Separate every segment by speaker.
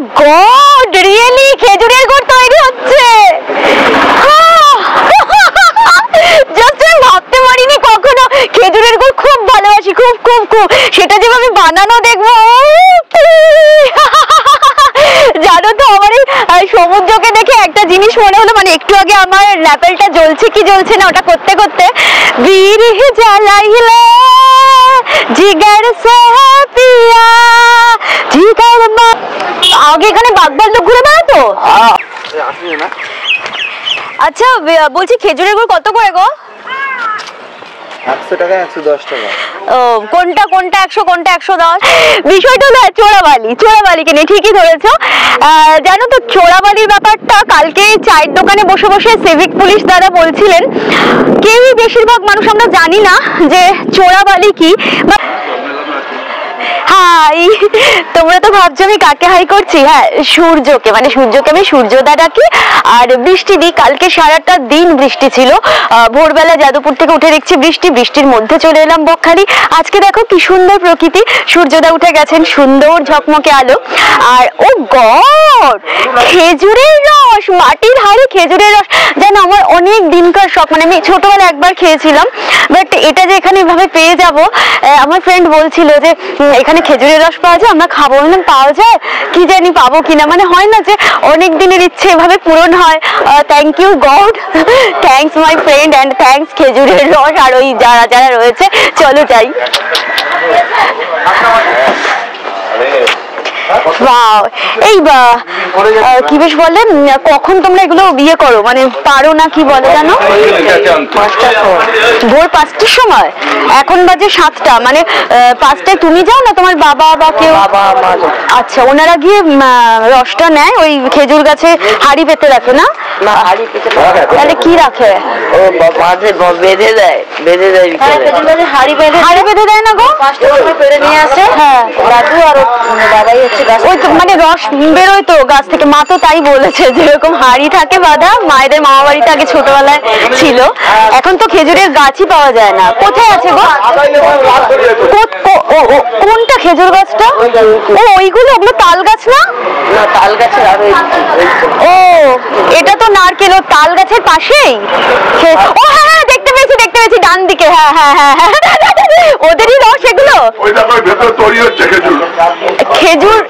Speaker 1: God, really খেজুরের গুড় তৈরি হচ্ছে। জাস্ট আমি ভাবতে পারিনি কখনো। খেজুরের গুড় খুব ভালোবাসি, খুব খুব খুব। সেটা যেভাবে বানানো দেখবো, জানো তো আমার এই সমুদ্রকে দেখে একটা জিনিস মনে হলো, মানে একটু আগে আমার ল্যাপেলটা জ্বলছে কি জ্বলছে না ওটা করতে করতে, বিরিহ জ্বালাইলে জিগার সে পিয়া জিগার মা। আগে এখানে বাঘ ভাল্লুক ঘুরে বেড়াতো। আচ্ছা বলছি খেজুরের গুড় কত করে গো?
Speaker 2: 100 টাকা 110 টাকা।
Speaker 1: ও কোনটা কোনটা 100 কোনটা 110? বিষয়টা না চোরাবালিকে নিয়ে, ঠিকই ধরেছো। জানো তো চোরাবালির ব্যাপারটা কালকে চায়ের দোকানে বসে বসে সিভিক পুলিশ দাদা বলছিলেন, কেউই বেশিরভাগ মানুষ আমরা জানি না যে চোরাবালি কি। হাই, তোমরা তো ভাবছো আমি কাকে হাই করছি? হ্যাঁ, সূর্যকে, মানে সূর্যকে আমি সূর্যদা ডাকি। আর বৃষ্টি দি, কালকে সারাটা দিন বৃষ্টি ছিল। ভোরবেলা যাদবপুর থেকে উঠে দেখছি বৃষ্টি, বৃষ্টির মধ্যে চলে এলাম বকখালি। আজকে দেখো কি সুন্দর প্রকৃতি, সূর্যদা উঠে গেছেন, সুন্দর ঝকমকে আলো। আর ও গড, খেজুরের রস, মাটির হাড়ি খেজুরের রস, জানো আমার অনেক দিনকার শখ। মানে আমি ছোটবেলা একবার খেয়েছিলাম, বাট এটা যে এখানে এভাবে পেয়ে যাব, আমার ফ্রেন্ড বলছিল যে এখানে খেজুরের রস পাওয়া যায়, আমরা খাবো। বললাম পাওয়া যায়, কি জানি পাবো কিনা। মানে হয় না যে অনেক দিনের ইচ্ছে এভাবে পূরণ হয়। Thank you God, thanks my friend and thanks খেজুরের রস আর ওই যারা যারা রয়েছে। চলো যাই। এই কি বেশ বলেন, কখন তোমরা এগুলো বিয়ে করো, মানে পারো না কি বলে জানো? ভোর 5টার সময়। এখন বাজে 7টা, মানে 5টায় তুমি যাও না তোমার বাবা বা কেউ? আচ্ছা, ওনারা গিয়ে রসটা নেয়, ওই খেজুর গাছে হাড়ি পেতে রাখে না? তাহলে কি রাখে?
Speaker 2: বেঁধে দেয়
Speaker 1: হাড়ি বেঁধে দেয় না গো? 5টা পেরে নিয়ে আসে। হ্যাঁ, দাদু আর বাবাই হচ্ছে ওই তো, মানে রস বেরোয় তো গাছ থেকে। মা তো তাই বলেছে, যেরকম হাড়ি থাকে বাঁধা, মায়েদের মামা বাড়িতে আগে ছোটবেলায় ছিল। এখন তো খেজুরের গাছই পাওয়া যায় না। কোথায় আছে গো? কোনটা খেজুর গাছটা? ও ওইগুলো, ওগুলো তাল গাছ না?
Speaker 2: তাল গাছের আর
Speaker 1: ও এটা তো নারকেল। ও তাল গাছের পাশেই। ও হ্যাঁ হ্যাঁ, দেখতে পেয়েছি ডান দিকে। হ্যাঁ হ্যাঁ হ্যাঁ, ওদেরই রস এগুলো। খেজুর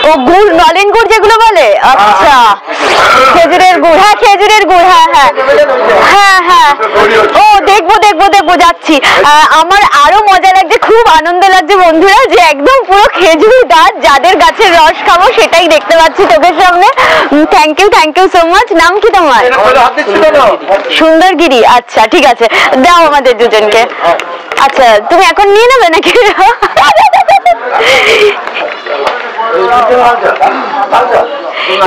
Speaker 1: ও গুড়, নলেন গুড় যেগুলো বলে। আচ্ছা, খেজুরের গুড়। হ্যাঁ খেজুরের গুড়, হ্যাঁ হ্যাঁ হ্যাঁ হ্যাঁ। ও দেখবো যাচ্ছি। আমার আরো মজা লাগছে, খুব আনন্দ লাগছে বন্ধুরা, যে একদম পুরো খেজুর গাছ, যাদের গাছের রস খাবো সেটাই দেখতে পাচ্ছি চোখের সামনে। Thank you so much. নাম কি তোমার? সুন্দরগিরি। আচ্ছা ঠিক আছে, দাও আমাদের দুজনকে। আচ্ছা তুমি এখন নিয়ে নেবে নাকি?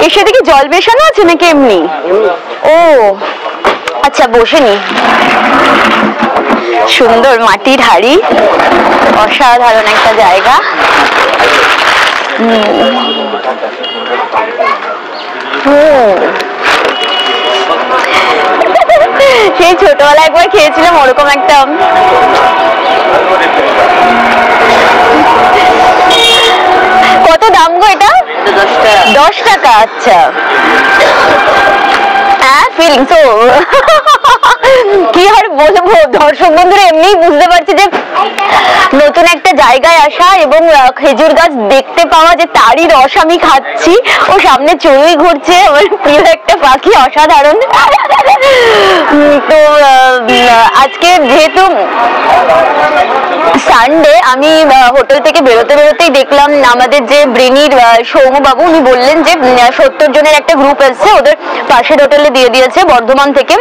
Speaker 1: এর সাথে কি জল মেশানো আছে নাকি এমনি? ও আচ্ছা, বসে নি। সুন্দর মাটির হাড়ি, অসাধারণ একটা জায়গা। সেই ছোটবেলায় একবার খেয়েছিলাম ওরকম একটা। কত দাম গো এটা? 10 টাকা। আচ্ছা, হ্যাঁ ফিলিং তো কি আর বলবো দর্শক বন্ধুরা, এমনিই বুঝতে পারছি যে নতুন একটা জায়গায় আসা এবং খেজুর গাছ দেখতে পাওয়া, যে তারই রস আমি খাচ্ছি। ও সামনে চড়ুই ঘুরছে, আমার প্রিয় একটা পাখি, অসাধারণ। তো আজকে যেহেতু সানডে, আমি হোটেল থেকে বেরোতেই দেখলাম আমাদের যে ব্রিনির সৌম্যবাবু, উনি বললেন যে 70 জনের একটা গ্রুপ এসছে, ওদের পাশের হোটেলে দিয়ে দিয়েছে বর্ধমান থেকে।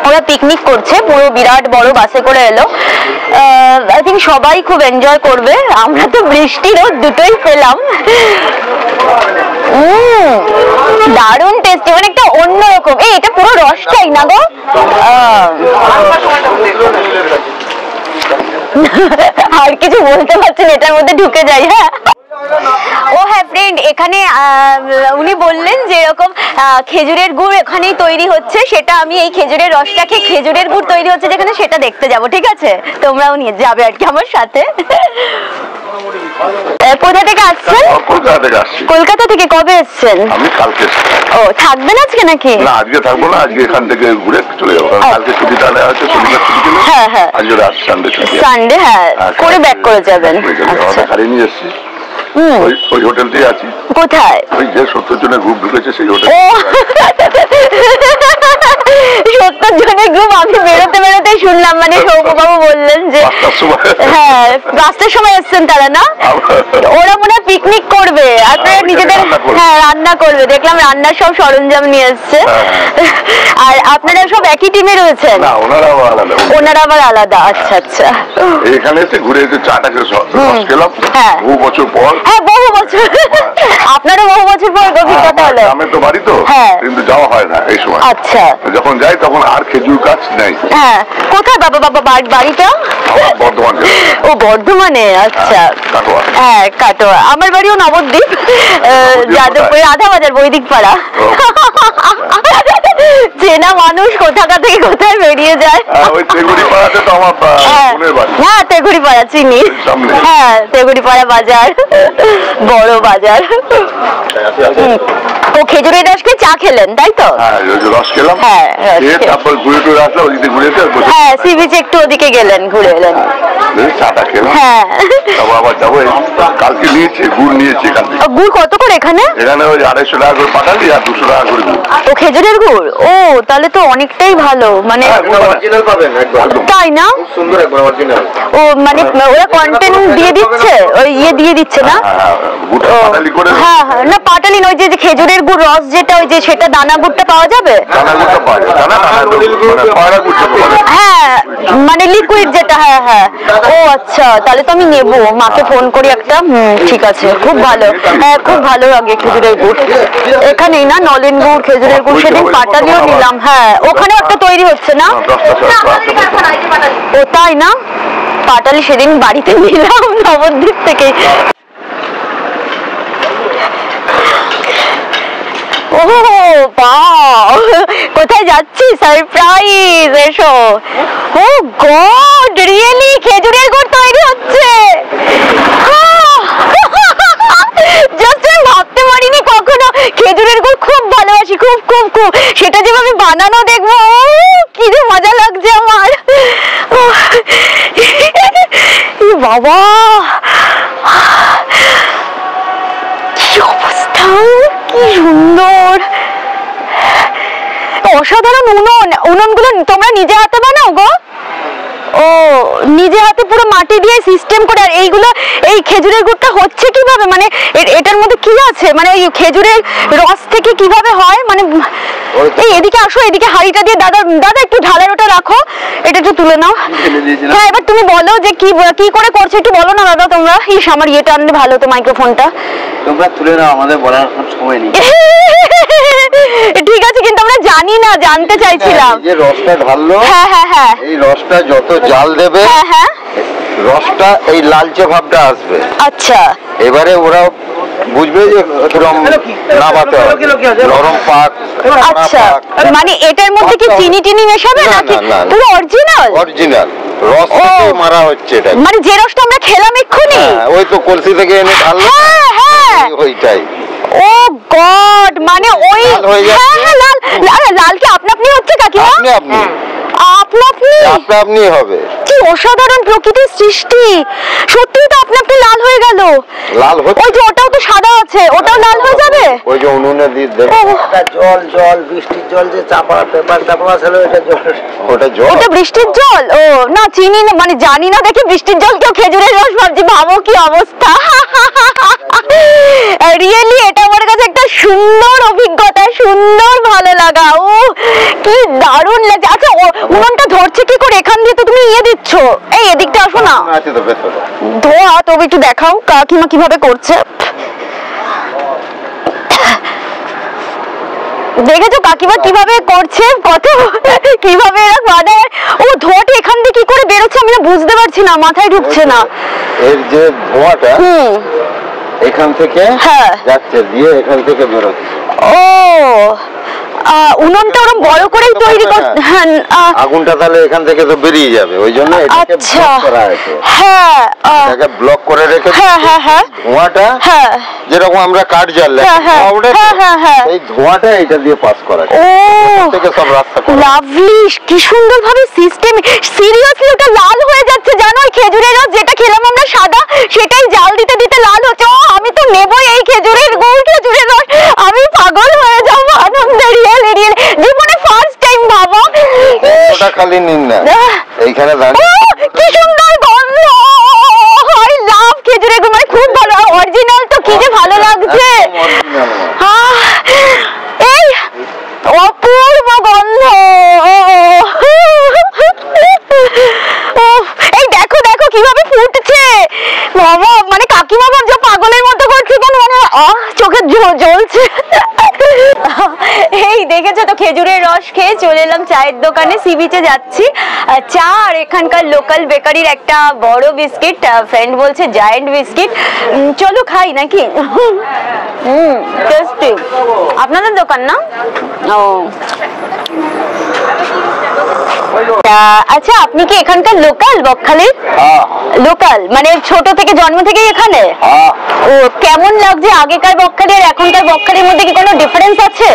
Speaker 1: ওরা পিকনিক করছে, পুরো বিরাট বড় বাসে করে এলো। আই থিঙ্ক সবাই খুব এনজয় করবে। আমরা তো বৃষ্টি রোদ দুটোই পেলাম। দারুণ টেস্টি, মানে একটা অন্যরকম। এটা পুরো রসটাই না গো? আর কিছু বলতে পারছেন, এটার মধ্যে ঢুকে যাই। হ্যাঁ ও হ্যাঁ ফ্রেন্ড, এখানে উনি বললেন যে এরকম খেজুরের গুড় এখানেই তৈরি হচ্ছে, সেটা আমি এই খেজুরের রসটাকে খেজুরের গুড় তৈরি হচ্ছে যেখানে সেটা দেখতে যাব, ঠিক আছে? তোমরাও নিয়ে যাবে আর কি আমার সাথে। কোথা থেকে আসছেন?
Speaker 3: কলকাতা থেকে আসছি।
Speaker 1: কলকাতা থেকে কবে এসছেন?
Speaker 3: আমি কালকে।
Speaker 1: ও থাকবেন আজকে নাকি?
Speaker 3: না আজকে থাকবো না, আজকে এখান থেকে ঘুরে চলে যাবো, কালকে ছুটিটা নেওয়া হচ্ছে, শনিবার ছুটি ছিল।
Speaker 1: হ্যাঁ হ্যাঁ,
Speaker 3: আজকে রাত সানডে ছুটি,
Speaker 1: সানডে হ্যাঁ করে ব্যাক করে যাবেন। আচ্ছা
Speaker 3: হারিয়ে নিয়ে এসছি, ওই হোটেলতেই আছি।
Speaker 1: কোথায়?
Speaker 3: ওই যে 70 জনের গ্রুপ ঢুকেছে সেই হোটেল।
Speaker 1: ও 70 জনের গ্রুপ, আমি বেরোতে বেরোতে শুনলাম, মানে সৌম্যবাবু বললেন যে হ্যাঁ 5টার সময় এসছেন তারা, না ওরা মনে হয় পিকনিক করবে, আপনারা নিজেদের হ্যাঁ রান্না করবে, দেখলাম রান্নার সব সরঞ্জাম নিয়ে এসছে। আর আপনারা সব একই টিমে রয়েছেন?
Speaker 3: না
Speaker 1: ওনারা আবার আলাদা। আচ্ছা আচ্ছা,
Speaker 3: এখানে এসে ঘুরে এসে চাটাকে খেলাম বহু বছর পর।
Speaker 1: হ্যাঁ বহু বছর, আপনারও বহু বছর পর অভিজ্ঞতা হলো।
Speaker 3: আমি তো বাড়ি তো, কিন্তু যাওয়া হয় না এই সময়।
Speaker 1: আচ্ছা,
Speaker 3: যখন যাই তখন আর খেজুর গাছ নেই।
Speaker 1: হ্যাঁ কোথায় বাবা বাড়িটা?
Speaker 3: বর্ধমান।
Speaker 1: ও বর্ধমানে, আচ্ছা হ্যাঁ কাটোয়া। আমার বাড়িও নবদ্বীপ, যাদবপুরে আধা বাজার বৈদিক পাড়া। চেনা মানুষ কোথাকার থেকে কোথায় বেরিয়ে যায়। হ্যাঁ তেগুড়িপাড়া চিনি, হ্যাঁ তেগুড়িপাড়া বাজার, বড় বাজার। তো খেজুরের রস খেয়ে চা খেলেন তাই তো?
Speaker 3: রস খেলাম,
Speaker 1: হ্যাঁ
Speaker 3: তারপর ঘুরে টুরে আসলাম, ওদিকে ঘুরে
Speaker 1: হ্যাঁ সি বিচে একটু ওদিকে গেলেন, ঘুরে এলেন।
Speaker 3: চাটা খেলাম,
Speaker 1: হ্যাঁ
Speaker 3: আবার যাবো। কালকে নিয়েছি গুড়, নিয়েছি এখান থেকে।
Speaker 1: গুড় কত করে এখানে?
Speaker 3: এখানে ওই 250 টাকা করে পাঠালি আর 200 টাকা করে গুড়।
Speaker 1: ও খেজুরের গুড়, ও তাহলে তো অনেকটাই ভালো, মানে তাই না?
Speaker 2: সুন্দর একবার অরিজিনাল।
Speaker 1: ও মানে ওরা কন্টেন্ট দিয়ে দিচ্ছে, ওই ইয়ে দিয়ে দিচ্ছে না? হ্যাঁ হ্যাঁ, না পাটালি নয়, যে খেজুরের গুড় রস যেটা, ওই যে সেটা দানা গুড়টা পাওয়া যাবে? হ্যাঁ মানে লিকুইড যেটা, হ্যাঁ হ্যাঁ। ও আচ্ছা, তাহলে তো আমি নেবো, মাকে ফোন করি একটা। ঠিক আছে, খুব ভালো, হ্যাঁ খুব ভালো লাগে খেজুরের গুড়। এখানেই না নলেন গুড়, খেজুরের গুড়, সেদিন পাটালিও নিলাম। হ্যাঁ ওখানেও একটা তৈরি হচ্ছে না? ও তাই না, পাটালি সেদিন বাড়িতে নিলাম নবদ্বীপ থেকে। ও বাহ, কোথায় যাচ্ছি? সারপ্রাইজ, এসো। ও গড, রিয়েলি খেজুরের গুড় তৈরি হচ্ছে? জাস্ট আমি ভাবতে পারিনি কখনো। খেজুরের গুড় খুব ভালোবাসি, খুব খুব খুব, সেটা যেভাবে বানানো দেখবো, কি যে মজা লাগছে আমার। বাবা কি অবস্থা, কি সুন্দর, অসাধারণ উনুনগুলো তোমরা নিজে হাতে বানাও গো? ও নিজে হাতে পুরো মাটি দিয়ে সিস্টেম করে। আর এইগুলো, এই খেজুরের গুড়টা হচ্ছে কিভাবে, মানে এটার মধ্যে কি আছে, মানে এই খেজুরের রস থেকে কিভাবে হয়? মানে এই এদিকে আসো, এদিকে হাঁড়িটা দিয়ে, দাদা দাদা একটু ঢালার ওটা রাখো, এটা একটু তুলে নাও। হ্যাঁ এবার তুমি বলো যে কি করে করছো, একটু বলো না দাদা তোমরা। ইস আমার ইয়েটা আনলে ভালো তো, মাইক্রোফোনটা
Speaker 2: তোমরা তুলে নাও, আমাদের বলার সময় নেই।
Speaker 1: ঠিক আছে, কিন্তু আমরা জানি না, জানতে চাইছিলাম।
Speaker 2: যে রসটা ঢাললো,
Speaker 1: হ্যাঁ হ্যাঁ হ্ঁ,
Speaker 2: এই রসটা যত জাল দেবে,
Speaker 1: হ্যাঁ হ্যাঁ,
Speaker 2: রসটা এই লালচে ভাবটা আসবে।
Speaker 1: আচ্ছা,
Speaker 2: এবারে ওরা বুঝবে যে কিরম নামাতে হবে, নরম পাক।
Speaker 1: আচ্ছা, মানে এটার মধ্যে কি চিনি টিনি মেশাবে নাকি পুরো অরিজিনাল?
Speaker 2: অরিজিনাল রস থেকে মারা হচ্ছে এটা,
Speaker 1: মানে যে রসটা আমরা খেলাম এক্ষুনি।
Speaker 2: ওই তো কলসি থেকে এনে ঢাললো,
Speaker 1: হ্যাঁ হ্যাঁ
Speaker 2: ওইটাই।
Speaker 1: ও গড, মানে ওই হ্যাঁ হ্যাঁ লাল, লাল কি আপনা আপনি হচ্ছে কাকিমা?
Speaker 2: আপনি আপনি
Speaker 1: আপনি
Speaker 2: হবে।
Speaker 1: কি অসাধারণ প্রকৃতির সৃষ্টি, সত্যিই তো আপনা আপনি লাল হয়ে গেল।
Speaker 2: লাল হচ্ছে,
Speaker 1: ওই যে ওটাও তো সাদা আছে, ওটাও লাল হয়ে যাবে।
Speaker 2: ওই যে উনুনে দিয়ে জল বৃষ্টির জল যে চাপা পেপার চাপা ছিল, এটা জল, ওটা জল,
Speaker 1: ওটা বৃষ্টির জল। ও না চিনি না, মানে জানি না দেখে বৃষ্টির জল কেউ খেজুরের রস ভাবছি, ভাবো কি অবস্থা। রিয়েলি এটা আমার কাছে একটা সুন্দর অভিজ্ঞতা, সুন্দর ভালো লাগা। ও কি দারুণ লাগছে। আচ্ছা উনুনটা ধরছে কি করে? এখান দিয়ে তো তুমি ইয়ে দিচ্ছ, এই এদিকটা আসো না, ধোয়া তবে একটু দেখাও কাকিমা কিভাবে করছে। দেখেছো কাকিমা কিভাবে করছে, কত কিভাবে এরা বানায়। ও ধোঁয়াটা এখান দিয়ে কি করে বেরোচ্ছে আমি না বুঝতে পারছি না, মাথায় ঢুকছে না।
Speaker 2: এর যে ধোঁয়াটা এখান থেকে
Speaker 1: হ্যাঁ
Speaker 2: যাচ্ছে, দিয়ে এখান থেকে বেরোচ্ছে।
Speaker 1: ও উনুনটা ওরকম বড় করেই তৈরি করতে, হ্যাঁ
Speaker 2: আগুনটা তাহলে এখান থেকে তো বেরিয়ে যাবে, ওই জন্য এটাকে ব্লক করা আছে।
Speaker 1: হ্যাঁ
Speaker 2: এটাকে ব্লক করে রেখেছে।
Speaker 1: হ্যাঁ হ্যাঁ হ্যাঁ
Speaker 2: ধোঁয়াটা যেরকম আমরা কাঠ জ্বাললে এই ধোঁয়াটা এটা দিয়ে পাস করা
Speaker 1: ও
Speaker 2: থেকে সব রাস্তা।
Speaker 1: লাভলি, কি সুন্দর ভাবে সিস্টেম। সিরিয়াসলি ওটা লাল হয়ে যাচ্ছে জানো, ওই খেজুরের রস যেটা খেলাম আমরা সাদা, সেটাই জাল দিতে দিতে লাল হচ্ছে। ও আমি তো নেবই এই খেজুরের গুড়, খেজুরের রস, আমি পাগল হয়ে যাবো আনন্দে। রিয়েল রিয়েল জীবনে ফার্স্ট টাইম ভাবো।
Speaker 2: ওটা খালি নিন না, এইখানে দাঁড়িয়ে
Speaker 1: কি সুন্দর গন্ধ। আই লাভ খেজুরের গুড়, মানে খুব ভালো, অরিজিনাল তো কি যে ভালো লাগছে। এই অপূর্ব গন্ধ। এই দেখো দেখো কিভাবে ফুটছে বাবা, মানে কাকিমা ভাবছো পাগলের মতো করছে কেন, মানে চোখে জ্বলছে। এই দেখেছো তো, খেজুরের রস খেয়ে চলে এলাম চায়ের দোকানে, সি বিচে যাচ্ছি। চা আর এখানকার লোকাল বেকারির একটা বড় বিস্কিট, ফ্রেন্ড বলছে জায়ান্ট বিস্কিট, চলো খাই নাকি। টেস্টি। আপনাদের দোকান না? ও আচ্ছা, আপনি কি এখানকার লোকাল বকখালির? লোকাল মানে ছোট থেকে জন্ম থেকে এখানে? ও কেমন লাগছে আগেকার বকখালি আর এখনকার বকখালির মধ্যে কি কোনো ডিফারেন্স আছে?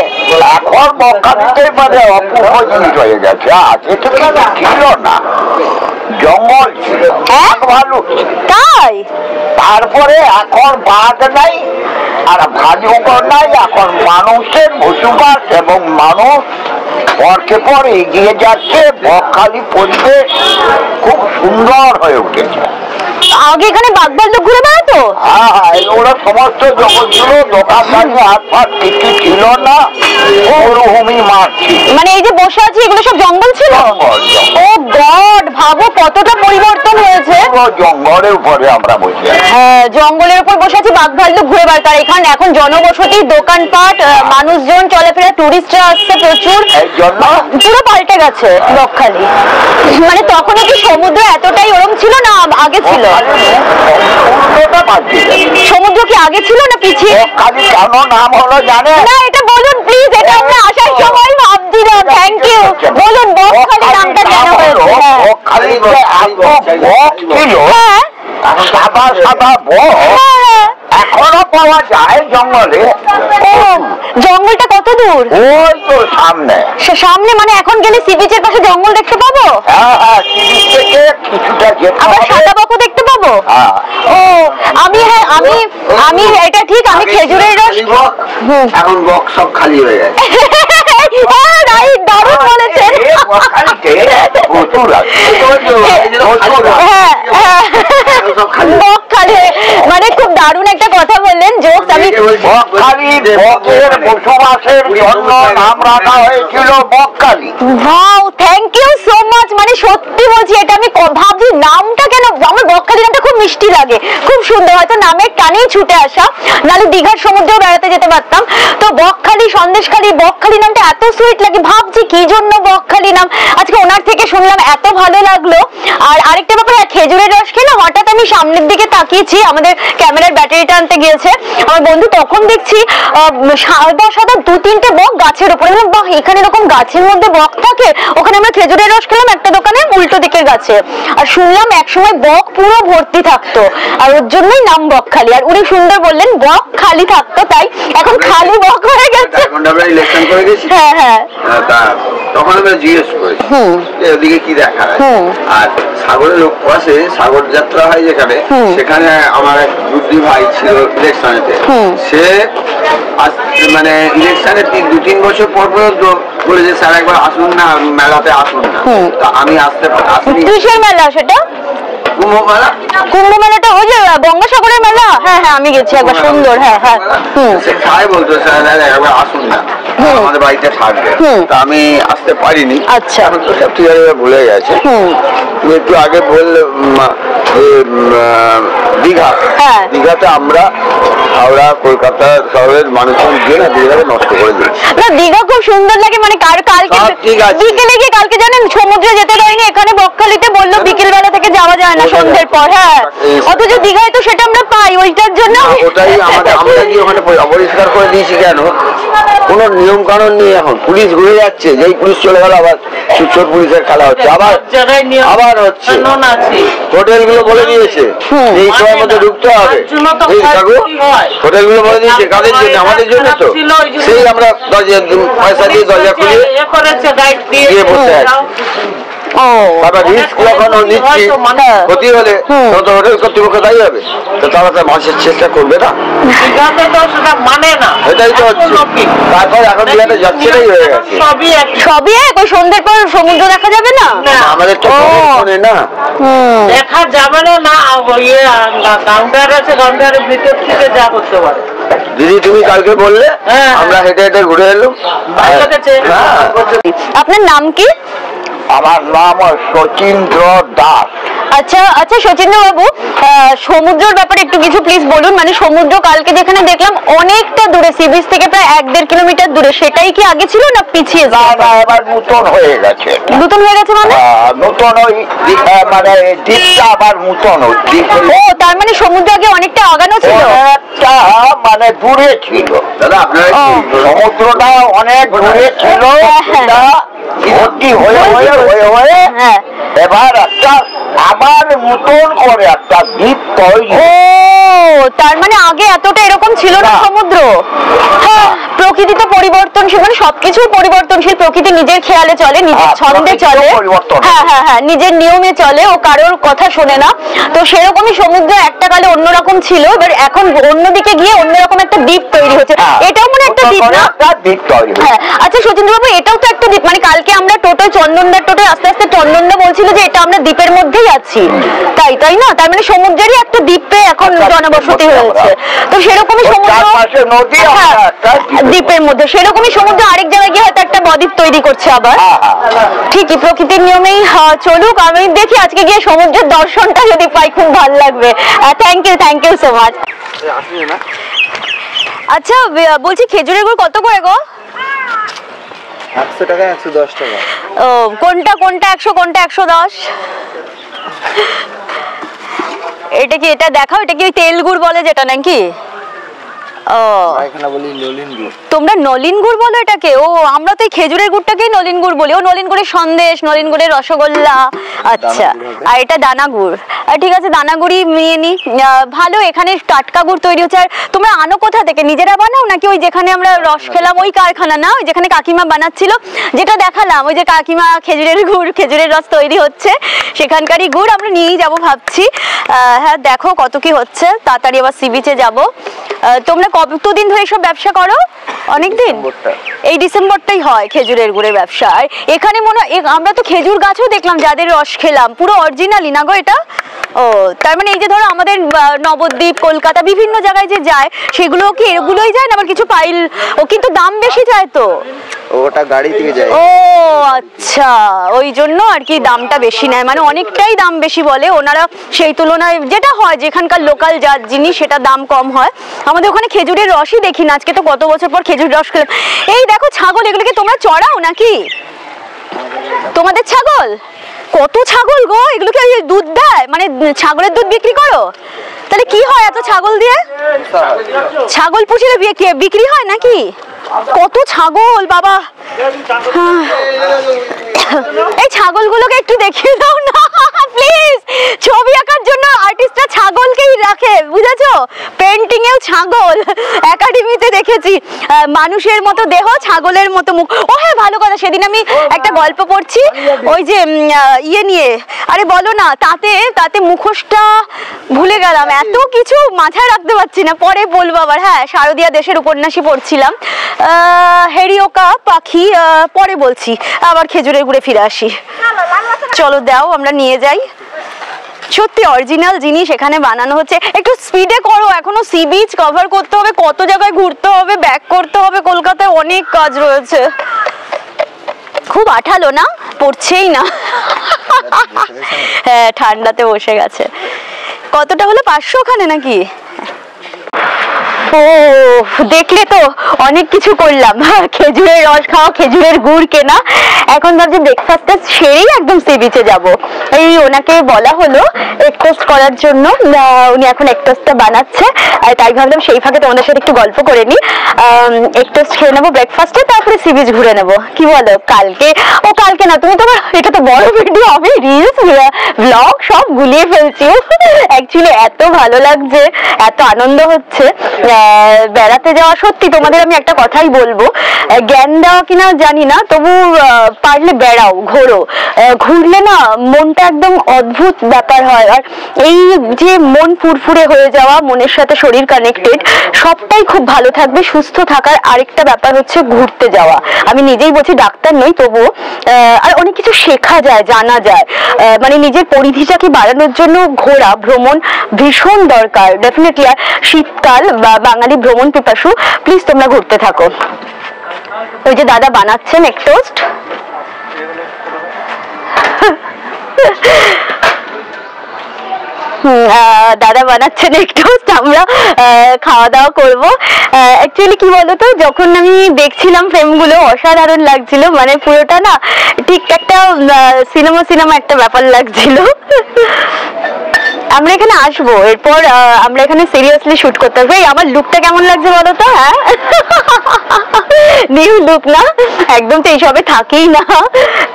Speaker 2: এখন বকখালিতে মানে অপূর্ব জিনিস হয়ে গেছে, আগে তো ছিল না, জঙ্গল ছিল, ভালো
Speaker 1: তাই।
Speaker 2: তারপরে এখন বাঘ নাই আর ভালুক নাই, এখন মানুষের বসবাস এবং মানুষ পরকে পর এগিয়ে যাচ্ছে। বকখালি পরিবেশ খুব সুন্দর হয়ে উঠেছে।
Speaker 1: আগে এখানে বাঘ ভাল্লুক ঘুরে বেড়াতো?
Speaker 2: হ্যাঁ, এগুলো সমস্ত জগৎ ছিল, দোকানদারি হাটফাট কিছু ছিল না, মরুভূমি মাঠ ছিল।
Speaker 1: মানে এই যে বসে আছি এগুলো সব জঙ্গল ছিল? ও গড, ভাবো কতটা পরিবর্তন হয়েছে।
Speaker 2: জঙ্গলের উপরে আমরা বসে আছি।
Speaker 1: হ্যাঁ, জঙ্গলের উপর বসে আছি, বাঘ ভাল্লুক ঘুরে বেড়াতো। আর এখানে এখন জনবসতি, দোকানপাট, মানুষজন চলাফেরা, টুরিস্টরা আসছে প্রচুর, পুরো পাল্টে গেছে বকখালি। মানে তখন কি সমুদ্র এতটাই ওরম ছিল না আগে ছিল? সমুদ্র কি আগে ছিল না পিছিয়ে?
Speaker 2: কেন নাম হলো জানে
Speaker 1: না, এটা বলুন প্লিজ, এটা আমরা আসার সময় ভাবছিলাম। থ্যাংক ইউ, বলুন বকখালি নামটা কেন হয়েছে?
Speaker 2: বকখালিতে বক ছিল, সাদা সাদা বক এখনো পাওয়া যায় জঙ্গলে।
Speaker 1: ও জঙ্গলটা কত দূর?
Speaker 2: ওই তো সামনে।
Speaker 1: সামনে মানে এখন গেলে সি বিচের পাশে জঙ্গল দেখতে পাবো?
Speaker 2: হ্যাঁ হ্যাঁ, সিঁড়ি থেকে কিছুটা যেতে
Speaker 1: আবার
Speaker 2: হবে।
Speaker 1: সাদা বকও দেখতে পাবো? ও আমি, হ্যাঁ আমি এটা ঠিক, আমি খেজুরের রস।
Speaker 2: এখন বক সব খালি হয়ে গেছে।
Speaker 1: দারুণ বলেছেন। মানে খুব দারুণ একটা কথা বললেন, জোকস। আমি
Speaker 2: বকের বসবাসের জন্য নাম রাখা হয়েছিল Bakkhali.
Speaker 1: Wow, thank you so much. মানে সত্যি বলছি, এটা আমি ভাবছি নামটা কেন, আমার বকখালি নামটা খুব মিষ্টি লাগে, খুব সুন্দর, হয়তো নামের টানেই ছুটে আসা, নাহলে দীঘার সমুদ্রেও বেড়াতে যেতে পারতাম। তো বকখালি, সন্দেশখালি, বকখালি নামটা এত সুইট লাগে, ভাবছি কি জন্য বকখালি নাম। আজকে ওনার থেকে শুনলাম, এত ভালো লাগলো। আর আরেকটা ব্যাপার, খেজুরের রস খেয়ে না হঠাৎ আমি সামনের দিকে তাকিয়েছি, আমাদের ক্যামেরার ব্যাটারিটা আনতে গিয়েছে আমার বন্ধু, তখন দেখছি সাদা সাদা 2-3টে বক গাছের উপরে। বাহ, এখানে এরকম গাছের মধ্যে বক থাকে। ওখানে আমরা খেজুরের রস খেলাম একটা দোকানে উল্টো দিকের গাছে, আর শুনলাম একসময় বক পুরো ভর্তি থাকতো, আর ওর জন্যই নাম বকখালি। আর উনি সুন্দর বললেন বক খালি থাকতো, তাই এখন খালি বক হয়ে গেছে। হ্যাঁ হ্যাঁ,
Speaker 2: তখন আমরা জিজ্ঞেস করেছি ওদিকে কি দেখা যায়, আর সাগরের লোক পাশে সাগর যাত্রা হয় যেখানে, সেখানে আমার এক বুদ্ধি ভাই ছিল ইলেকশনেতে, সে মানে ইলেকশনের 2-3 বছর পর পর্যন্ত বলেছে স্যার একবার আসুন না, মেলাতে আসুন না। আমি আসতে আসিনি।
Speaker 1: কিসের মেলা সেটা?
Speaker 2: কুম্ভ মেলা।
Speaker 1: কুম্ভ মেলাটা ওই যে গঙ্গাসাগরের মেলা? হ্যাঁ হ্যাঁ, আমি গেছি একবার, সুন্দর। হ্যাঁ হ্যাঁ,
Speaker 2: সে খাই বলতো স্যার একবার আসুন না, আমাদের বাড়িতে থাকবে। তা আমি আসতে পারিনি।
Speaker 1: আচ্ছা,
Speaker 2: এখন তো সব ঠিক আছে, ভুলে গেছে। তুমি একটু আগে বললে দীঘা, দীঘাতে আমরা হাওড়া কলকাতা শহরের মানুষজন গিয়ে না দীঘাকে নষ্ট করে দিয়েছি।
Speaker 1: না, দীঘা খুব সুন্দর লাগে। মানে কালকে বিকেলে গিয়ে, কালকে জানেন সমুদ্রে যেতে পারিনি, এখানে বকখালিতে বললো বিকেল বেলা থেকে যাওয়া যায় না সন্ধ্যের পর। হ্যাঁ, অথচ দীঘায় তো সেটা আমরা পাই, ওই ওইটার জন্য
Speaker 2: ওটাই আমরা কি ওখানে অপরিষ্কার করে দিয়েছি কেন? কোন নিয়ম কানুন নেই। এখন পুলিশ ঘুরে যাচ্ছে, যেই পুলিশ চলে গেল আবার চোর পুলিশের খেলা হচ্ছে, আবার হচ্ছে। হোটেল গুলো বলে দিয়েছে এই সময়ের মধ্যে ঢুকতে হবে। হোটেল গুলো বলে দিয়েছে কাদের জন্য? আমাদের জন্য। তো সেই আমরা পয়সা দিয়ে দরজা খুলে দিয়ে বসে আছি। ক্ষতি হলে হোটেল কর্তৃপক্ষ দায়ী হবে, তো তারা তো মানুষের চেষ্টা করবে না। এটাই তো হচ্ছে। তারপর এখন যাচ্ছেটাই হয়ে গেছে।
Speaker 1: সবই এক। ওই সন্ধ্যের পর সমুদ্র দেখা যাবে না
Speaker 2: আমাদের তো না,
Speaker 4: দেখা যাবে না। কাউন্টার আছে, কাউন্টারের ভিতর থেকে যা করতে পারে।
Speaker 2: দিদি তুমি কালকে বললে, আমরা হেঁটে হেঁটে ঘুরে এলাম।
Speaker 1: আপনার নাম কি?
Speaker 2: আমার নাম শচীন্দ্র দাস।
Speaker 1: আচ্ছা আচ্ছা শচীন্দ্র বাবু, সমুদ্রের ব্যাপারে একটু কিছু প্লিজ বলুন। মানে সমুদ্র কালকে যেখানে দেখলাম অনেকটা দূরে, সি বিচ থেকে প্রায় 1-1.5 কিলোমিটার দূরে, সেটাই কি আগে ছিল না পিছিয়ে?
Speaker 2: এবার নতুন হয়ে গেছে।
Speaker 1: নতুন হয়ে গেছে মানে?
Speaker 2: নতুন ওই মানে দ্বীপটা আবার নতুন।
Speaker 1: ও তার মানে সমুদ্র আগে অনেকটা আগানো ছিল,
Speaker 2: অনেকটা মানে দূরে ছিল। দাদা আপনার সমুদ্রটা অনেক দূরে ছিল, ভর্তি হয়ে হয়ে হয়ে হয়ে এবার একটা আবার নতুন করে একটা দ্বীপ তৈরি।
Speaker 1: ও তার মানে আগে এতটা এরকম ছিল না সমুদ্র। প্রকৃতি তো পরিবর্তনশীল, মানে সবকিছুই পরিবর্তনশীল। প্রকৃতি নিজের খেয়ালে চলে, নিজের ছন্দে চলে, হ্যাঁ হ্যাঁ হ্যাঁ, নিজের নিয়মে চলে, ও কারোর কথা শোনে না। তো সেরকমই সমুদ্র একটা কালে অন্যরকম ছিল, এবার এখন অন্যদিকে গিয়ে অন্যরকম একটা দ্বীপ তৈরি হচ্ছে। এটাও মনে একটা দ্বীপ না? হ্যাঁ। আচ্ছা সচিন্দ্র বাবু, এটাও তো একটা দ্বীপ। মানে কালকে আমরা টোটোয় চন্দনদার টোটোয় আস্তে আস্তে চন্দনদা বলছিল যে এটা আমরা দ্বীপের মধ্যেই আছি, তাই না? তার মানে সমুদ্রেরই একটা দ্বীপে এখন জনবসতি হয়েছে। তো সেরকমই সমুদ্র দ্বীপের মধ্যে, সেরকমই সমুদ্র আরেক জায়গায় গিয়ে হয়তো একটা বদ্বীপ তৈরি করছে আবার। ঠিকই, প্রকৃতির নিয়মেই চলুক। আমি দেখি আজকে গিয়ে সমুদ্রের দর্শনটা যদি পাই খুব ভালো লাগবে। Thank you so much. আচ্ছা বলছি খেজুরের গুড় কত করে গো?
Speaker 2: 100 টাকা, 110 টাকা।
Speaker 1: ও কোনটা 100, কোনটা 110? এটা কি, এটা দেখাও, এটা কি ওই তেল গুড় বলে যেটা নাকি? ও
Speaker 2: এখানে বলি নলিন গুড়।
Speaker 1: তোমরা নলিন গুড় বলো এটাকে? ও আমরা তো এই খেজুরের গুড়টাকেই নলিন গুড় বলি। ও নলিন গুড়ের সন্দেশ, নলিন গুড়ের রসগোল্লা। আচ্ছা, আর এটা দানা গুড়। ঠিক আছে, দানা গুড়ই নিয়ে নি। ভালো, এখানে টাটকা গুড় তৈরি হচ্ছে। আর তোমরা আনো কোথা থেকে? নিজেরা বানাও নাকি ওই যেখানে আমরা রস খেলাম ওই কারখানা না? ওই যেখানে কাকিমা বানাচ্ছিল, যেটা দেখালাম, ওই যে কাকিমা খেজুরের গুড়, খেজুরের রস তৈরি হচ্ছে, সেখানকারই গুড় আমরা নিয়েই যাবো ভাবছি। হ্যাঁ দেখো কত কি হচ্ছে, তাড়াতাড়ি আবার সি বিচে যাবো। তোমরা কতদিন ধরে এসব ব্যবসা করো? অনেকদিন। এই ডিসেম্বরটাই হয় খেজুরের গুড়ের ব্যবসা। আর এখানে মনে হয় আমরা তো খেজুর গাছও দেখলাম, যাদের রস খেলাম পুরো অরিজিনালি না গো এটা? ও তার মানে এই যে ধরো আমাদের নবদ্বীপ, কলকাতা বিভিন্ন জায়গায় যে যায়, সেগুলো কি এগুলোই যায় না আবার কিছু পাইল? ও কিন্তু দাম বেশি যায় তো,
Speaker 2: ওটা গাড়ি থেকে যায়।
Speaker 1: ও আচ্ছা, ওই জন্য আর কি দামটা বেশি নেয়, মানে অনেকটাই দাম বেশি বলে ওনারা। সেই তুলনায় যেটা হয় যেখানকার লোকাল যা জিনিস সেটা দাম কম হয়। আমাদের ওখানে খেজুরের রসই দেখি না। আজকে তো কত বছর পর খেজুর রস খেলাম। এই দেখো ছাগল, এগুলোকে তোমরা চড়াও নাকি? তোমাদের ছাগল? কত ছাগল গো! এগুলো কি দুধ দেয়? মানে ছাগলের দুধ বিক্রি করো? তাহলে কি হয় এত ছাগল দিয়ে? ছাগল পুষিলে বিক্রি হয় নাকি? কত ছাগল বাবা! এই ছাগলগুলোকে একটু দেখিয়ে দাও না প্লিজ। ছবি আঁকার জন্য আর্টিস্টরা ছাগলকেই রাখে, বুঝেছো? পেন্টিং এও ছাগল, একাডেমিতে দেখেছি। মানুষের মতো দেহ, ছাগলের মতো মুখ। ও হ্যাঁ, ভালো কথা, সেদিন আমি একটা গল্প পড়ছি ওই যে ইয়ে নিয়ে, আরে বলো না, তাতে মুখোশটা ভুলে গেলাম, এত কিছু মাথায় রাখতে পারছি না, পরে বলবো আবার। হ্যাঁ, শারদিয়া দেশের উপন্যাসই পড়ছিলাম, হেরিওকা পাখি, পরে বলছি। আবার খেজুরের গুড়ে ফিরে আসি। চলো দাও, আমরা নিয়ে যাই। সত্যি অরিজিনাল জিনিস এখানে বানানো হচ্ছে। একটু স্পিডে করো, এখনো সি বিচ কভার করতে হবে, কত জায়গায় ঘুরতে হবে, ব্যাক করতে হবে, কলকাতায় অনেক কাজ রয়েছে। খুব আঠালো না, পড়ছেই না। হ্যাঁ, ঠান্ডাতে বসে গেছে। কতটা হলো? 500 ওখানে নাকি? ও দেখলে তো অনেক কিছু করলাম, খেজুরের রস খাওয়া, খেজুরের গুড় কেনা। এখন ভাবছি ব্রেকফাস্টটা সেরেই একদম সি বিচে যাবো। এই ওনাকে বলা হলো এগ টোস্ট করার জন্য, উনি এখন এগ টোস্টটা বানাচ্ছে, তাই ভাবলাম সেই ফাঁকে তোমাদের সাথে একটু গল্প করে নিই। এগ টোস্ট খেয়ে নেবো ব্রেকফাস্টে, তারপরে সি বিচ ঘুরে নেবো। কি বলো? কালকে না, তুমি তো এটা তো বড় ভিডিও, আমি রিলস ব্লগ সব গুলিয়ে ফেলছি। অ্যাকচুয়ালি এত ভালো লাগছে, এত আনন্দ হচ্ছে বেড়াতে যাওয়া। সত্যি তোমাদের আমি একটা কথাই বলবো, জ্ঞান দেওয়া কিনা জানি না, তবু পারলে বেড়াও, ঘোরো। ঘুরলে না মনটা একদম অদ্ভুত ব্যাপার হয়। আর এই যে মন ফুরফুরে হয়ে যাওয়া, মনের সাথে শরীর কানেক্টেড, সবটাই খুব ভালো থাকবে। সুস্থ থাকার আরেকটা ব্যাপার হচ্ছে ঘুরতে যাওয়া। আমি নিজেই বলছি, ডাক্তার নই, তবুও আর অনেক কিছু শেখা যায়, জানা যায়। মানে নিজের পরিধিটাকে বাড়ানোর জন্য ঘোরা, ভ্রমণ ভীষণ দরকার ডেফিনেটলি। আর শীতকাল বা বাঙালি ভ্রমণ পিপাসু, প্লিজ তোমরা ঘুরতে থাকো। ওই যে দাদা বানাচ্ছেন এগ টোস্ট, দাদা বানাচ্ছেন এগ টোস্ট, আমরা খাওয়া দাওয়া করবো। অ্যাকচুয়ালি কি বলতো, যখন আমি দেখছিলাম ফ্রেমগুলো অসাধারণ লাগছিল, মানে পুরোটা না ঠিক একটা সিনেমা একটা ব্যাপার লাগছিল। আমরা এখানে আসবো, এরপর আমরা এখানে সিরিয়াসলি শুট করতে আসবো। আমার লুকটা কেমন লাগছে বলো তো? হ্যাঁ, নিউ লুক না? একদম তো এইসবে থাকেই না,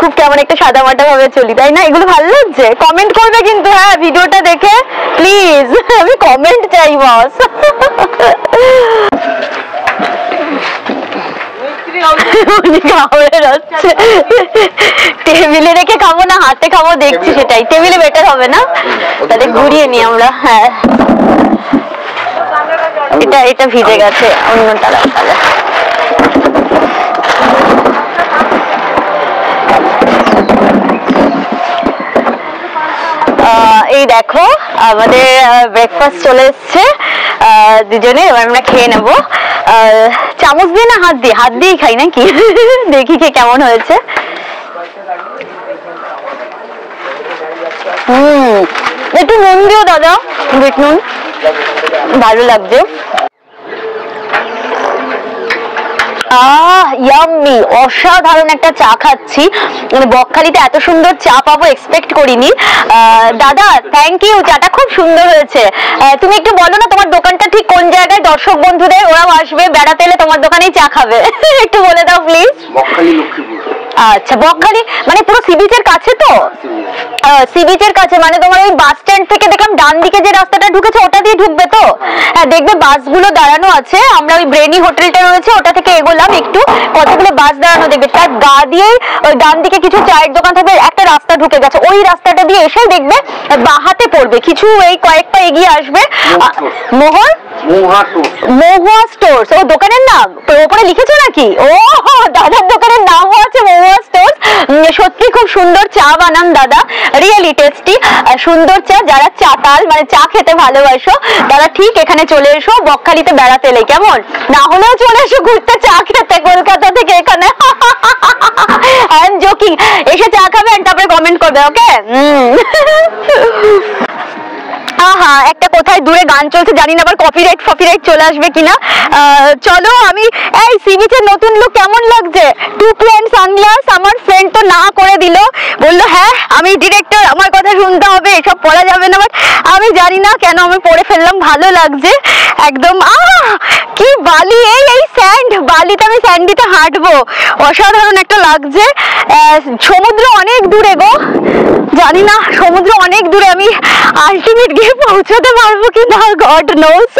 Speaker 1: খুব কেমন একটা সাদা মাটা ভাবে চলি, তাই না? এগুলো ভালো লাগছে? কমেন্ট করবে কিন্তু, হ্যাঁ, ভিডিওটা দেখে প্লিজ, আমি কমেন্ট চাই বস। টেবিলে রেখে খাবো না হাতে খাবো দেখছি, সেটাই টেবিলে বেটার হবে না? তাহলে ঘুরিয়ে নি আমরা। হ্যাঁ, এটা ভিজে গেছে, অন্যটা তাহলে। এই দেখো আমাদের ব্রেকফাস্ট চলে এসছে দুজনে, এবার আমরা খেয়ে নেবো। চামচ দিয়ে না হাত দিয়েই খাই নাকি? দেখি খেয়ে কেমন হয়েছে। একটু নুন দিও দাদা, বিট নুন, ভালো লাগছে। ইয়াম্মি, অসাধারণ একটা চা খাচ্ছি। মানে বকখালিতে এত সুন্দর চা পাবো এক্সপেক্ট করিনি। দাদা থ্যাংক ইউ, চাটা খুব সুন্দর হয়েছে। তুমি একটু বলো না তোমার দোকানটা ঠিক কোন জায়গায়, দর্শক বন্ধুদের, ওরাও আসবে বেড়াতে এলে তোমার দোকানেই চা খাবে। একটু বলে দাও প্লিজ।
Speaker 2: বকখালি লক্ষ্মীপুর।
Speaker 1: আচ্ছা, বকখালি মানে পুরো সি বিচের কাছে তো? সি বিচের কাছে মানে তোমার ওই বাস স্ট্যান্ড থেকে দেখলাম ডান দিকে যে রাস্তাটা ঢুকেছে ওটা দিয়ে ঢুকবে তো? হ্যাঁ, দেখবে বাসগুলো দাঁড়ানো আছে। আমরা ওই ব্রেনি হোটেলটা রয়েছে ওটা থেকে এগোলাম একটু, কতগুলো বাস দাঁড়ানো দেখবে। তার গা দিয়েই ওই ডান দিকে কিছু চায়ের দোকান থাকবে, একটা রাস্তা ঢুকে গেছে, ওই রাস্তাটা দিয়ে এসে দেখবে বাহাতে পড়বে, কিছু এই কয়েক পা এগিয়ে আসবে মহুয়া স্টোর্স। ও দোকানের নাম ওপরে লিখেছো নাকি? ও দাদার দোকানের নাম আছে মহুয়া স্টোর্স। সত্যি খুব সুন্দর চা বানান দাদা, রিয়েলি টেস্টি, সুন্দর চা। যারা চাতাল মানে চা খেতে ভালোবাসো তারা ঠিক এখানে চলে এসো, বকখালিতে বেড়াতে এলে, কেমন না হলেও চলে এসো ঘুরতে চা খেতে কলকাতা থেকে এখানে। I am joking. এসে চা খাবে তারপরে কমেন্ট করবে, ওকে? হ্যাঁ, একটা কোথায় দূরে গান চলছে, জানি না আবার কপিরাইট চলে আসবে কিনা। চলো, আমি এই সি বিচের নতুন লুক কেমন লাগছে? টুপি এন্ড সানগ্লাস। আমার ফ্রেন্ড তো না করে দিল, বললো হ্যাঁ আমি ডিরেক্টর, আমার কথা শুনতে হবে, এসব পরা যাবে না। বাট আমি জানি না কেন আমি পরে ফেললাম, ভালো লাগছে একদম। কি বালি, এই স্যান্ড, বালিতে আমি স্যান্ডিতে হাঁটবো, অসাধারণ একটা লাগছে। সমুদ্র অনেক দূরে গো, জানি না সমুদ্র অনেক দূরে, আমি আলটিমেট গিয়ে পৌঁছাতে পারবো কিনা গড নোস।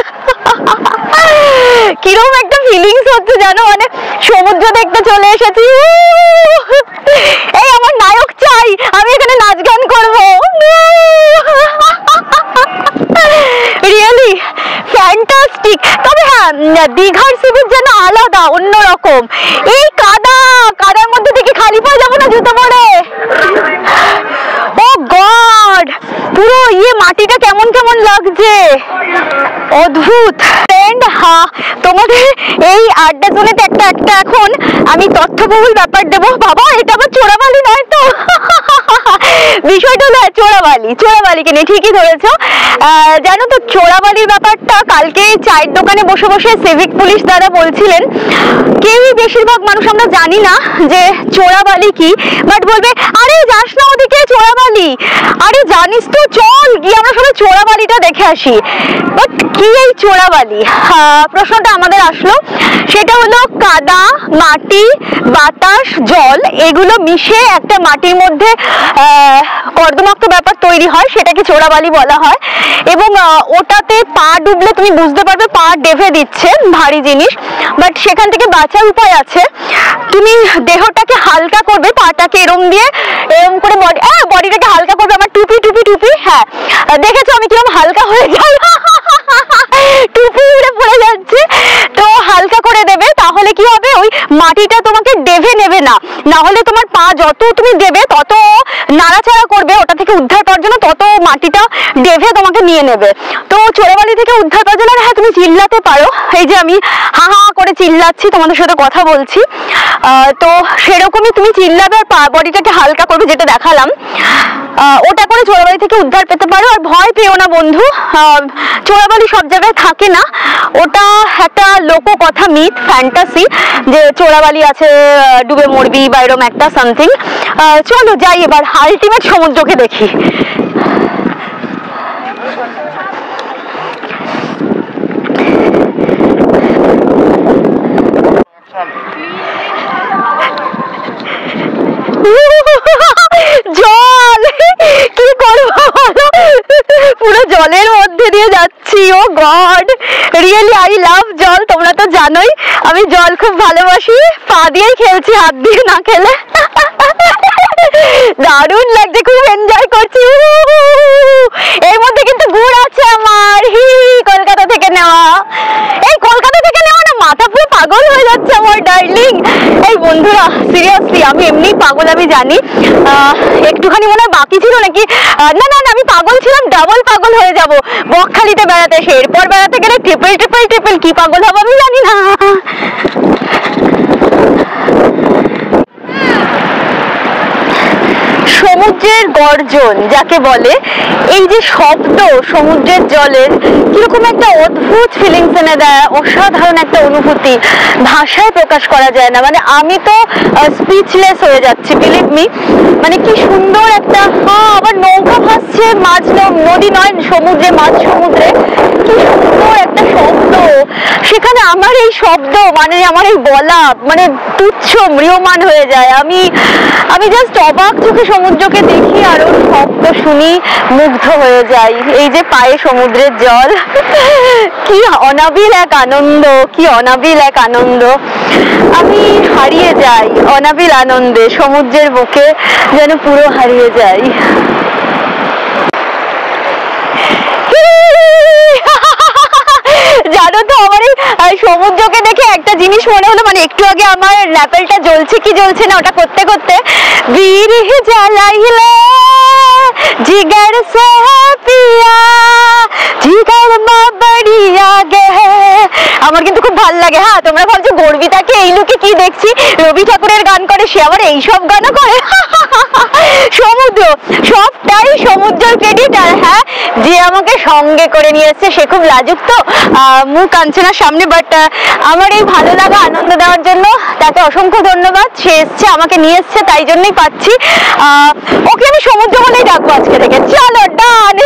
Speaker 1: কিরকম একটা ফিলিংস হচ্ছে জানো, মানে সমুদ্র দেখতে চলে এসেছি। এই আমার নায়ক চাই, আমি এখানে নাচ গান করবো। Really fantastic. তবে হ্যাঁ, দীঘার সি বিচ যেন আলাদা, অন্যরকম। এই কাদার মধ্যে থেকে খালি পায়ে যাবো না জুতো পরে? ও গড, পুরো মাটিটা কেমন লাগছে, অদ্ভুত। ফ্রেন্ড, তোমাদের এই আড্ডা জোনেতে একটা এখন আমি তথ্যবহুল ব্যাপার দেবো। বাবা, এটা আবার চোরাবালি নয় তো? বিষয়টা হলো চোরাবালিকে নিয়ে, ঠিকই ধরেছো। জানো তো চোরাবালির ব্যাপারটা কালকে চায়ের দোকানে বসে বসে সিভিক পুলিশ দ্বারা বলছিলেন, কেউই বেশিরভাগ মানুষ আমরা জানি না যে চোরাবালি কি, বাট বলবে আরে যাস না ওদিকে চোরাবালি, আরে জানিস তো চল গিয়ে আমরা সবাই চোরাবালিটা দেখে আসি। বাট কি এই চোরাবালি? প্রশ্নটা আমাদের আসলো। সেটা হলো কাদা, মাটি, বাতাস, জল এগুলো মিশে একটা মাটির মধ্যে কর্দমাক্ত ব্যাপার তৈরি হয়, সেটাকে চোরাবালি বলা হয়। এবং ওটাতে পা ডুবলে তুমি বুঝতে পারবে পা ডেভে দিচ্ছে, ভারী জিনিস, বাট সেখান থেকে বাঁচার উপায় আছে। তুমি দেহটাকে হালকা করবে, পাটাকে এরম দিয়ে এরম করে বডিটাকে হালকা করবে। আমার টুপি টুপি টুপি, হ্যাঁ দেখেছো আমি কিরকম হালকা হয়ে যাই, টুপি উড়ে পড়ে যাচ্ছে। তো হালকা করে দেবে, তাহলে কি হবে ওই মাটিটা তোমাকে ডেভে নেবে না, না হলে তোমার পা যত তুমি দেবে তত নাড়াচাড়া করবে ওটা থেকে উদ্ধার পাওয়ার জন্য, তত মাটিটা ডেভে তোমাকে নিয়ে নেবে। তো চোরাবালি থেকে উদ্ধার পাওয়ার জন্য হ্যাঁ তুমি চিল্লাতে পারো, এই যে আমি হা হা করে চিল্লাচ্ছি তোমাদের সাথে কথা বলছি, তো সেরকমই তুমি চিল্লাবে আর পা বডিটাকে হালকা করবে, যেটা দেখালাম ওটা করে চোরাবালি থেকে উদ্ধার পেতে পারো। আর ভয় পেও না বন্ধু, চোরাবালি সব জায়গায় থাকে না, ওটা একটা লোককথা, মিথ, ফ্যান্টাসি যে চোরাবালি আছে ডুবে মরবি বা এরকম একটা সামথিং। চলো যাই এবার আলটিমেট সমুদ্রকে দেখি। জল কি করবো বলো, পুরো জলের মধ্যে দিয়ে যাচ্ছি। ও গড, রিয়েলি আই লাভ জল, তোমরা তো জানোই আমি জল খুব ভালোবাসি, পা দিয়েই খেলছি, হাত দিয়ে না খেলে। দারুণ লাগছে, খুব এনজয় করছি। এর মধ্যে কিন্তু গুড় আছে আমার, কলকাতা থেকে নেওয়া। এই কলকাতা থেকে নেওয়া না, মাথা পুরো পাগল হয়ে যাচ্ছে আমার ডার্লিং। এই বন্ধুরা সিরিয়াসলি আমি এমনি পাগল, আমি জানি। একটুখানি মনে হয় বাকি ছিল নাকি, না না আমি পাগল ছিলাম, ডাবল পাগল হয়ে যাব বকখালিতে বেড়াতে এসে। এরপর বেড়াতে গেলে ট্রিপল ট্রিপল ট্রিপল কি পাগল হবো আমি জানি না। সমুদ্রের গর্জন যাকে বলে, এই যে শব্দ সমুদ্রের জলের কিরকম একটা অদ্ভুত ফিলিংস এনে দেয়, অসাধারণ একটা অনুভূতি, ভাষায় প্রকাশ করা যায় না। মানে আমি তো স্পিচলেস হয়ে যাচ্ছি, বিলিভ মি। মানে কি সুন্দর একটা, আবার নৌকা ভাসছে মাঝ নদী নয় সমুদ্রে, মাঝ সমুদ্রে, কি সুন্দর একটা শব্দ। সেখানে আমার এই শব্দ মানে আমার এই বলা মানে তুচ্ছ ম্রিয়মান হয়ে যায়। আমি জাস্ট অবাক চোখে সমুদ্রকে দেখি আর ওর শব্দ শুনি মুগ্ধ হয়ে যাই। এই যে পায়ে সমুদ্রের জল, কি অনাবিল এক আনন্দ, কি অনাবিল এক আনন্দ। আমি হারিয়ে যাই অনাবিল আনন্দে, সমুদ্রের বুকে যেন পুরো হারিয়ে যাই। জানো তো আমার এই সমুদ্রকে দেখে একটা জিনিস মনে হলো, মানে একটু আগে আমার ল্যাপেলটা জ্বলছে কি জ্বলছে না ওটা করতে করতে, বিরহ জ্বালাইলে জিগার সে পিয়া জিগার মা বড়িয়া গে। আমার কিন্তু খুব ভালো লাগে। হ্যাঁ তোমরা ভাবছো গর্বিতাকে এই লুকে কি দেখছি, রবি ঠাকুরের গান করে, সে আবার এইসব গানও করে। সমুদ্র, সবটাই সমুদ্রের ক্রেডিট। আর হ্যাঁ যে আমাকে সঙ্গে করে নিয়ে এসছে সে খুব লাজুক, তো মুখ আনছে না সামনে, বাট আমার এই ভালো লাগা আনন্দ দেওয়ার জন্য তাকে অসংখ্য ধন্যবাদ। সে এসছে, আমাকে নিয়ে এসছে, তাই জন্যই পাচ্ছি। ওকে আমি সমুদ্র বলেই ডাকবো আজকে থেকে। চলো ডান।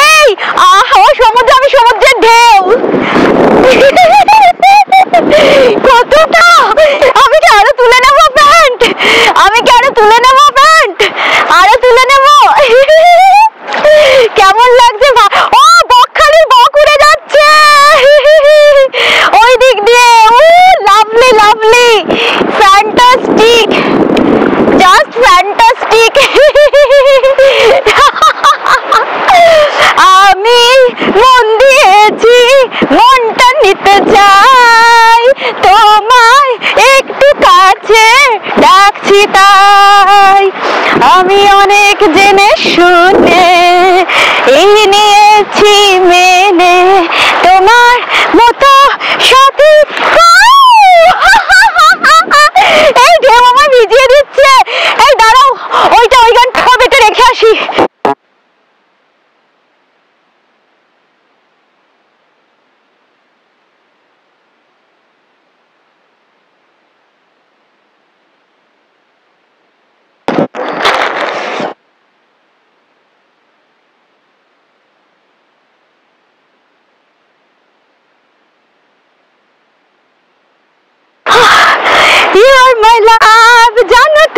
Speaker 1: এই সমুদ্র, আমি সমুদ্রের ঢেউ। কতটা, আমি কি আরো তুলে নেবো প্যান্ট, আমি কি আরো তুলে নেবো প্যান্ট, আরো তুলে নেবো। কেমন লাগছে? ও বকখালির বক উড়ে যাচ্ছে ওই দিক দিয়ে। Lovely lovely, fantastic, just fantastic. আমি মন দিয়েছি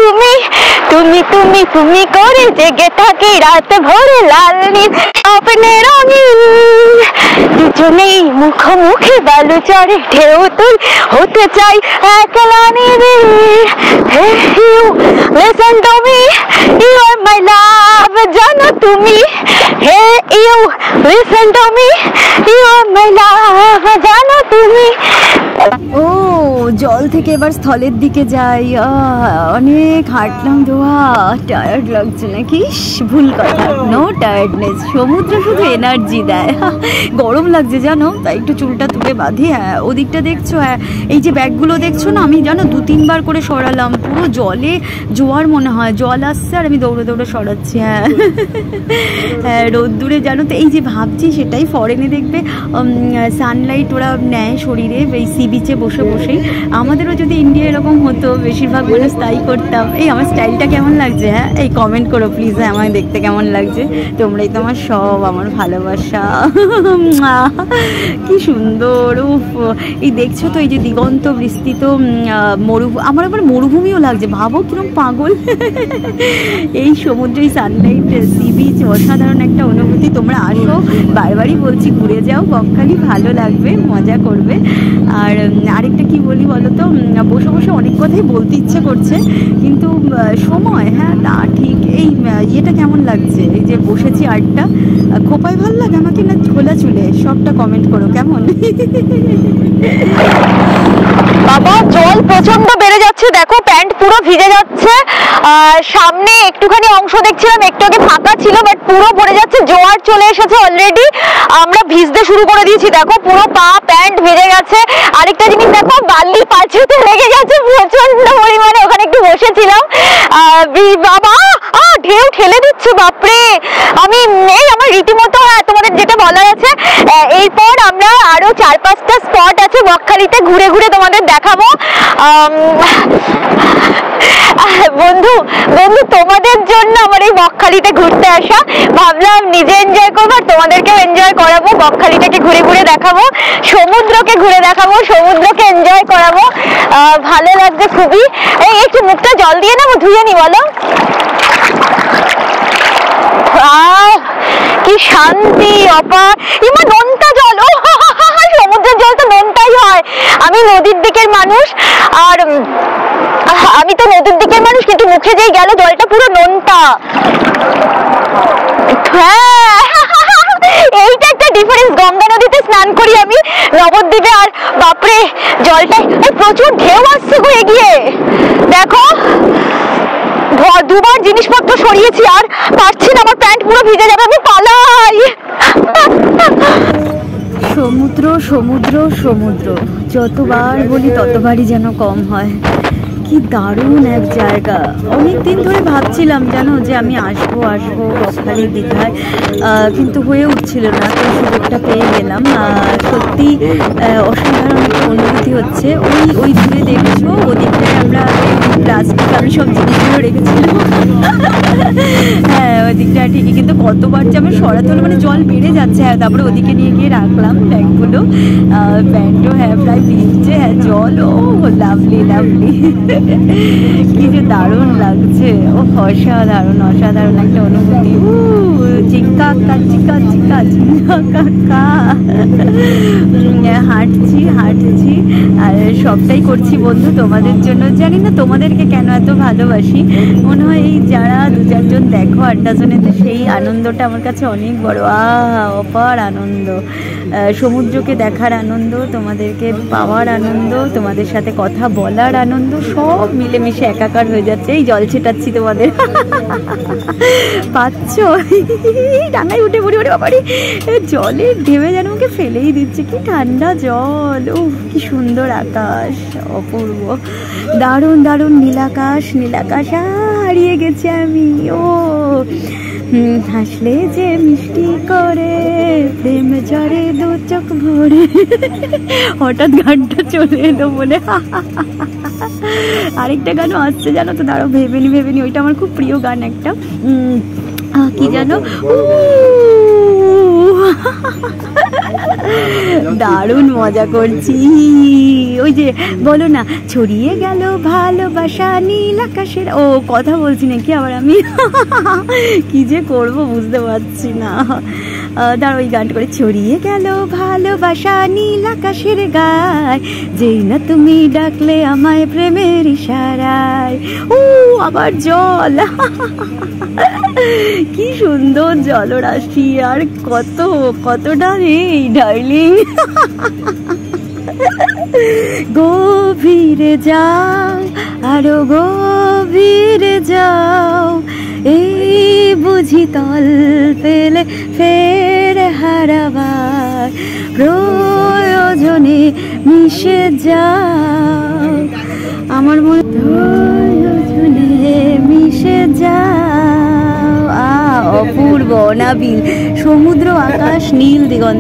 Speaker 1: তুমি তুমি তুমি তুমি করে জেগে থাকি রাত ভরে লাল নীল আপনি রঙিন দুজনেই মুখোমুখি বালু চড়ে ঢেউ তুল হতে চাই একলা নিবিড় Hey you, listen to me, you are my love, জানো তুমি Hey you, listen to me, you are my love, জানো তুমি ও জল থেকে এবার স্থলের দিকে যাই অনেক হাঁটলাম ধোয়া টায়ার্ড লাগছে নাকি ভুল কথা নো টায়ার্ডনেস সমুদ্র শুধু এনার্জি দেয় গরম লাগছে জানো তাই একটু চুলটা তুলে বাঁধি হ্যাঁ ওদিকটা দেখছো হ্যাঁ এই যে ব্যাগগুলো দেখছো না আমি জানো 2-3 বার করে সরালাম পুরো জলে জোয়ার মনে হয় জল আসছে আর আমি দৌড়ে দৌড়ে সরাচ্ছি হ্যাঁ হ্যাঁ রোদ্দুরে জানো তো এই যে ভাবছি সেটাই ফরেনে দেখবে সানলাইট ওরা নেয় শরীরে এই সি বিচে বসে বসেই আমাদেরও যদি ইন্ডিয়া এরকম হতো বেশিরভাগ মানুষ তাই করতাম এই আমার স্টাইলটা কেমন লাগছে হ্যাঁ এই কমেন্ট করো প্লিজ হ্যাঁ আমায় দেখতে কেমন লাগছে তোমরাই তো আমার সব আমার ভালোবাসা কি সুন্দর উফ এই দেখছো তো এই যে দিগন্ত বিস্তৃত আমার আবার মরুভূমিও লাগছে ভাবো কিরকম পাগল এই সমুদ্রে সানলাইট সি বিচ অসাধারণ একটা অনুভূতি তোমরা আসো বারবারই বলছি ঘুরে যাও বকখালি ভালো লাগবে মজা করবে আর আরেকটা কি বলি বলো তো বসে বসে অনেক কথাই বলতে ইচ্ছে করছে কিন্তু সময় হ্যাঁ তা ঠিক এই ইয়েটা কেমন লাগছে এই যে বসেছি আটটা খোপায় ভালো লাগে আমাকে না খোলা চুলে সবটা কমেন্ট করো কেমন বাবা জল প্রচন্ড বেড়ে যাচ্ছে দেখো প্যান্ট পুরো ভিজে যাচ্ছে সামনে একটুখানি অংশ দেখছিলাম একটু আগে ফাঁকা ছিল বাট পুরো ভরে যাচ্ছে জোয়ার চলে এসেছে অলরেডি আমরা ভিজতে শুরু করে দিয়েছি দেখো পুরো পা প্যান্ট ভিজে গেছে আরেকটা জিনিস দেখো বালি পাঁচুতে লেগে গেছে প্রচন্ড পরিমাণে ওখানে একটু বসেছিলাম বাবা ঢেউ ঠেলে দিচ্ছে বাপরে আমি এই আমার রীতিমতো তোমাদের যেটা বলার আছে এরপর আমরা আরো 4-5টা স্পট আছে বকখালিতে ঘুরে ঘুরে তোমাদের দেখাবো বন্ধু বন্ধু তোমাদের জন্য আমার এই বকখালিতে ঘুরতে আসা ভাবলাম নিজে এনজয় করবো আর তোমাদেরকেও এনজয় করাবো বকখালিটাকে ঘুরে ঘুরে দেখাবো সমুদ্রকে ঘুরে দেখাবো সমুদ্রকে এনজয় করাবো ভালো লাগছে খুবই এই একটু মুখটা জল দিয়ে নেবো ধুয়ে নি বলো কি শান্তি অপার ইমা নোনতা জল ও সমুদ্রের জল তো নোনতাই হয় আমি নদীর দিকের মানুষ আর আমি তো নদীর দিকের মানুষ কিন্তু মুখে যেই গেল জলটা পুরো নোনতা হ্যাঁ এইটা একটা ডিফারেন্স গঙ্গা নদীতে স্নান করি আমি নবদ্বীপে আর বাপরে জলটা প্রচুর ঢেউ আসছে গো এগিয়ে দেখো দুবার জিনিসপত্র সরিয়েছি আর পারছি না আমার প্যান্ট পুরো ভিজে যাবে আমি পালাই সমুদ্র সমুদ্র সমুদ্র যতবার বলি ততবারই যেন কম হয় কি দারুণ এক জায়গা অনেকদিন ধরে ভাবছিলাম জানো যে আমি আসবো বকখালি দীঘায় কিন্তু হয়ে উঠছিল না তো সুযোগটা পেয়ে গেলাম সত্যি অসাধারণ একটা অনুভূতি হচ্ছে ওই দূরে দেখছো ওদিকটায় আমরা প্লাস্টিক আমি সব জিনিসগুলো রেখেছিলাম হ্যাঁ ওদিকটা ঠিকই কিন্তু কতবার যে আমি সরাতে হলো মানে জল বেড়ে যাচ্ছে হ্যাঁ তারপরে ওদিকে নিয়ে গিয়ে রাখলাম ব্যাগগুলো প্যান্টও হ্যাঁ প্রায় ভিজছে হ্যাঁ জল ও লাভলি লাভলি কি যে দারুণ লাগছে ও অসাধারণ অসাধারণ একটা অনুভূতি চিকা চিকা চিকা চিকা হাঁটছি আর সবটাই করছি বন্ধু তোমাদের জন্য জানি না তোমাদেরকে কেন এত ভালোবাসি মনে হয় এই যারা 2-4 জন দেখো আড্ডা জনে সেই আনন্দটা আমার কাছে অনেক বড় অপার আনন্দ সমুদ্রকে দেখার আনন্দ তোমাদেরকে পাওয়ার আনন্দ তোমাদের সাথে কথা বলার আনন্দ সব মিলেমিশে একাকার হয়ে যাচ্ছে এই জল ছেটাচ্ছি তোমাদের পাচ্ছ ডাঙায় উঠে পড়ি ওরে বাবারে জলে ঢেবে যেন আমাকে ফেলেই দিচ্ছে কি ঠান্ডা জল ও কি সুন্দর আকাশ অপূর্ব দারুণ দারুণ নীলাকাশ হারিয়ে গেছি আমি ও হাসলে যে মিষ্টি করে প্রেম ঝরে 2 চোখ ভরে হঠাৎ গানটা চলে এলো বলে আরেকটা গানও আসছে জানো তো দাঁড়াও ভেবেনি ওইটা আমার খুব প্রিয় গান একটা কি জানো
Speaker 5: দারুণ মজা করছি। ওই যে বলো না, ছড়িয়ে গেল ভালোবাসা নীল আকাশের, ও কথা বলছি নাকি আবার আমি, কি যে করব বুঝতে পারছি না। দাঁড়া ওই গানটা করে, ছড়িয়ে গেল ভালোবাসা নীল আকাশের গায়, যেই না তুমি ডাকলে আমায় প্রেমের ইশারায়। ও আবার জল, কি সুন্দর জলরাশি, আর কতটা নেই ডার্লিং। গভীরে যাও, আরো গভীরে যাও, এই বুঝি তল পেলে ফের হারাবার, প্রয়োজনে মিশে যাও, আমার মনে প্রয়োজনে মিশে যাও। অপূর্ব নাবিল, সমুদ্র আকাশ নীল দিগন্ত।